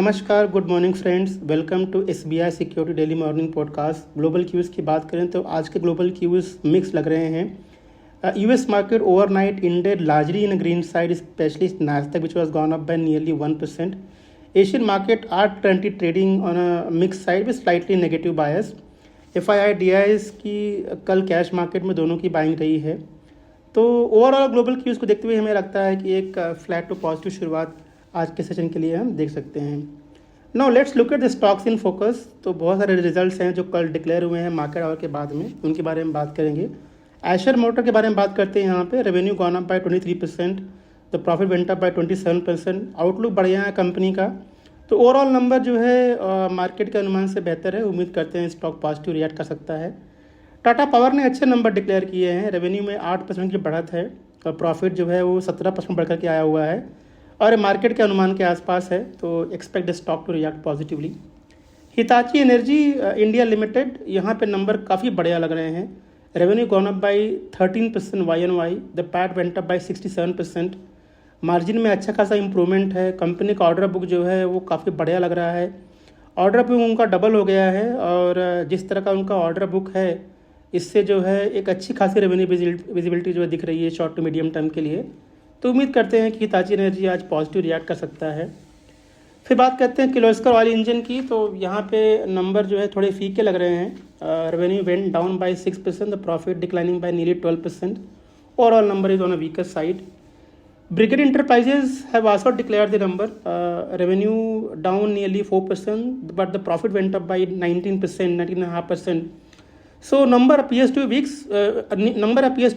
नमस्कार, good morning friends. Welcome to SBI security daily morning podcast. Global cues की बात करें तो आज के ग्लोबल क्यूज़ मिक्स लग रहे हैं। US market overnight ended largely in green side, specially Nasdaq which was gone up by nearly 1%. Asian market are currently trading on a mix side with slightly negative bias. FII DIIs की कल cash market में दोनों की buying रही है। तो overall global queues को देखते हुए हमें लगता है कि एक फ्लैट टू पॉजिटिव शुरुआत आज के सेशन के लिए हम देख सकते हैं। Now let's look at the stocks in focus. तो बहुत सारे रिजल्ट्स हैं जो कल डिक्लेयर हुए हैं मार्केट आवर के बाद में, उनके बारे में बात करेंगे। एशर मोटर के बारे में बात करते हैं। यहाँ पे revenue gone up bye 23%, the profit went up by 27%। Outlook बढ़िया है कंपनी का। तो ओवरऑल नंबर जो है मार्केट के अनुमान से बेहतर है। उम्मीद करते हैं स्टॉक पॉजिटिव रिएक्ट कर सकता है। टाटा पावर ने अच्छे नंबर डिक्लेयर किए हैं। रेवेन्यू में 8% की बढ़त है और प्रॉफिट जो है वो 17% बढ़ करके आया हुआ है और मार्केट के अनुमान के आसपास है। तो expect the stock to react positively. Hitachi energy India limited, यहाँ पे नंबर काफ़ी बढ़िया लग रहे हैं। Revenue gone up by 13% YoY, the PAT went up by 67%। Margin में अच्छा खासा इंप्रूवमेंट है। कंपनी का ऑर्डर बुक जो है वो काफ़ी बढ़िया लग रहा है। ऑर्डर बुक उनका डबल हो गया है और जिस तरह का उनका ऑर्डर बुक है इससे जो है एक अच्छी खासी रेवेन्यू विजिबिलिटी जो है दिख रही है शॉर्ट टू मीडियम टर्म के लिए। तो उम्मीद करते हैं कि हिताची एनर्जी आज पॉजिटिव रिएक्ट कर सकता है। फिर बात करते हैं किर्लोस्कर ऑयल इंजन की। तो यहाँ पे नंबर जो है थोड़े फीके लग रहे हैं। Revenue went down by 6%, the profit declining bye nearly 12%। Overall number is on a weaker side. Brigade enterprises have also declared the number. Revenue down nearly 4%, but the profit went up by 19.5%. So number appears to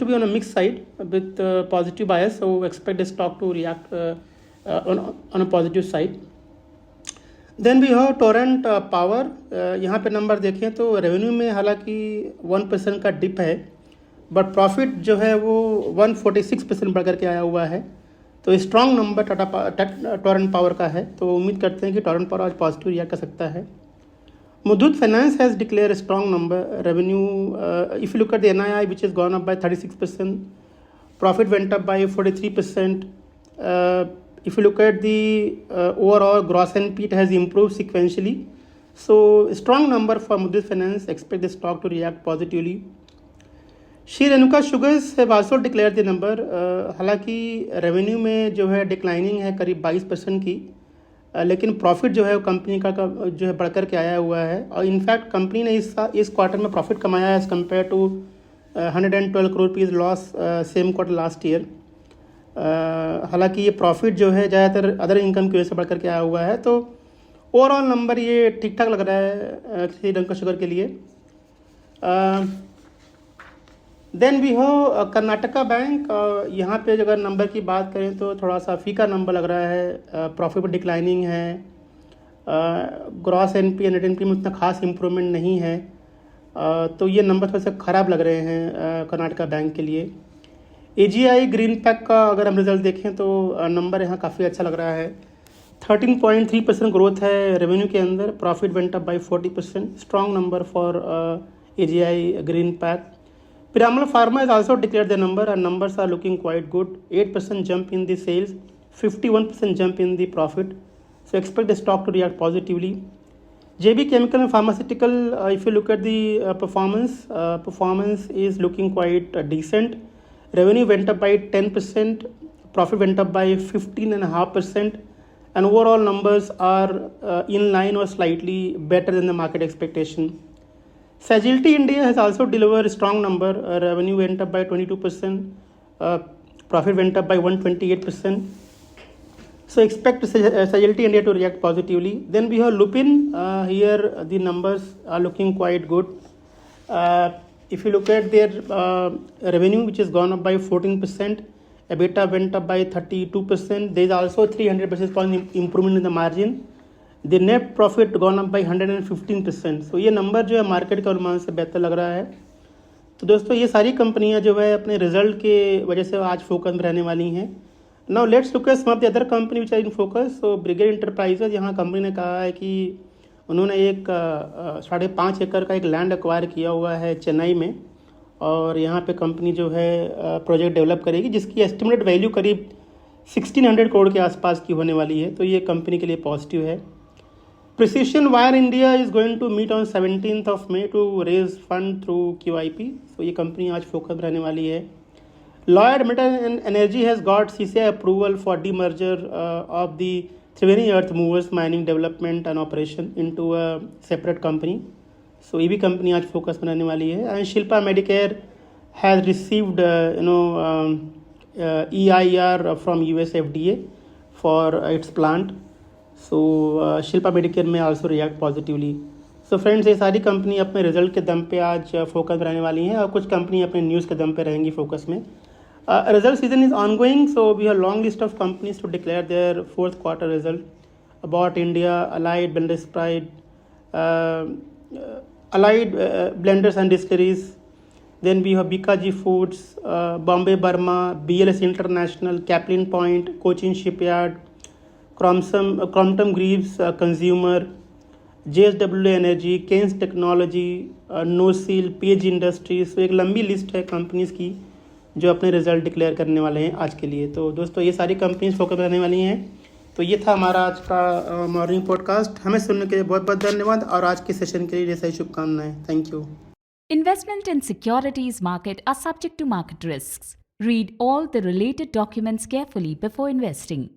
be on a mixed side with positive bias. So expect the stock to react on a positive side. Then we have Torrent Power. यहाँ पे number देखें तो revenue में हालांकि 1% का dip है, but profit जो है वो 146% बढ़ करके आया हुआ है। तो स्ट्रॉन्ग नंबर टोरेंट पावर का है। तो उम्मीद करते हैं कि टोरेंट पावर आज पॉजिटिव रिएक्ट कर सकता है। Muthoot Finance has declared a strong number. Revenue, if you look at the NII, which has gone up by 36%, profit went up by 43%. If you look at the overall gross NPA, it has improved sequentially. So, a strong number for Muthoot Finance. Expect the stock to react positively. Sri Renuka Sugars have also declared the number. हालांकि revenue में जो है declining है करीब 22% की, लेकिन profit जो है कंपनी का जो है बढ़कर के आया हुआ है। और इनफैक्ट कंपनी ने इस क्वार्टर में प्रॉफिट कमाया है as compare to 112 crore rupees loss same quarter last year. हालांकि ये प्रॉफिट जो है ज़्यादातर अदर इनकम की वजह से बढ़कर के आया हुआ है। तो ओवरऑल नंबर ये ठीक ठाक लग रहा है श्रीलंका शुगर के लिए। देन वी हो कर्नाटका बैंक। यहाँ पे अगर नंबर की बात करें तो थोड़ा सा फीका नंबर लग रहा है। प्रॉफिट डिक्लाइनिंग है। ग्रॉस एनपी नेट एनपी में उतना खास इम्प्रूवमेंट नहीं है। तो ये नंबर थोड़े से ख़राब लग रहे हैं कर्नाटका बैंक के लिए। एजीआई ग्रीन पैक का अगर हम रिजल्ट देखें तो नंबर यहाँ काफ़ी अच्छा लग रहा है। 13.3% ग्रोथ है रेवेन्यू के अंदर। Profit went up by 40%। Strong number for AGI green pack. Piramal Pharma has also declared the number and numbers are looking quite good. 8% jump in the sales, 51% jump in the profit. So expect the stock to react positively. JB Chemical and Pharmaceutical, if you look at the performance is looking quite decent. Revenue went up by 10%, profit went up by 15.5%, and overall numbers are in line or slightly better than the market expectation. Sagility India has also delivered a strong number. Revenue went up by 22%, profit went up by 128%. So expect Sagility India to react positively. Then we have Lupin. Here the numbers are looking quite good. If you look at their revenue, which has gone up by 14%, EBITDA went up by 32%. There is also 300 basis point improvement in the margin. The net profit gone up by 115%। सो ये number जो है market के अनुमान से बेहतर लग रहा है। तो दोस्तों ये सारी कंपनियां जो है अपने रिजल्ट के वजह से आज फोकस में रहने वाली हैं। Now let's look at some of the other company which are in focus. So Brigade enterprises, यहाँ कंपनी ने कहा है कि उन्होंने एक 5.5 एकड़ का एक लैंड एक्वायर किया हुआ है चेन्नई में और यहाँ पे कंपनी जो है प्रोजेक्ट डेवलप करेगी जिसकी एस्टिमेटेड वैल्यू करीब 1600 करोड़ के आसपास की होने वाली है। तो ये कंपनी के लिए पॉजिटिव है। Precision Wire India is going to meet on 17th of May to raise fund through QIP. So ये कंपनी आज फोकस रहने वाली है. Lloyd Metal and Energy has got CCI approval for demerger of the Triveni Earth Movers Mining Development and Operation into a separate company. So ये भी company आज focus में रहने वाली है. And Shilpa Medicare has received EIR from US FDA for its plant. So Shilpa Medicare में also react positively. So friends, ये सारी कंपनी अपने रिजल्ट के दम पे आज फोकस रहने वाली हैं और कुछ कंपनी अपने न्यूज़ के दम पे रहेंगी फोकस में. Result season is on going, so we have long list of companies to declare their fourth quarter result. About India, Allied Blenders Pride, Allied Blenders and Distilleries. Then we have Bikaji foods, Bombay Burmah, BLS international, Caplin point, Cochin shipyard, Crompton Greaves Consumer, JSW Energy, Keynes Technology, NoSeal, Page Industries. तो एक लंबी list है companies की जो अपने result declare करने वाले हैं आज के लिए. तो दोस्तों, ये सारी कंपनीज फोकस रहने वाली हैं. तो ये था हमारा आज का मॉर्निंग पॉडकास्ट. हमें सुनने के लिए बहुत बहुत धन्यवाद और आज के सेशन के लिए सही शुभकामनाएं. Thank you. Investment in securities market are subject to market risks. Read all the related documents carefully before investing.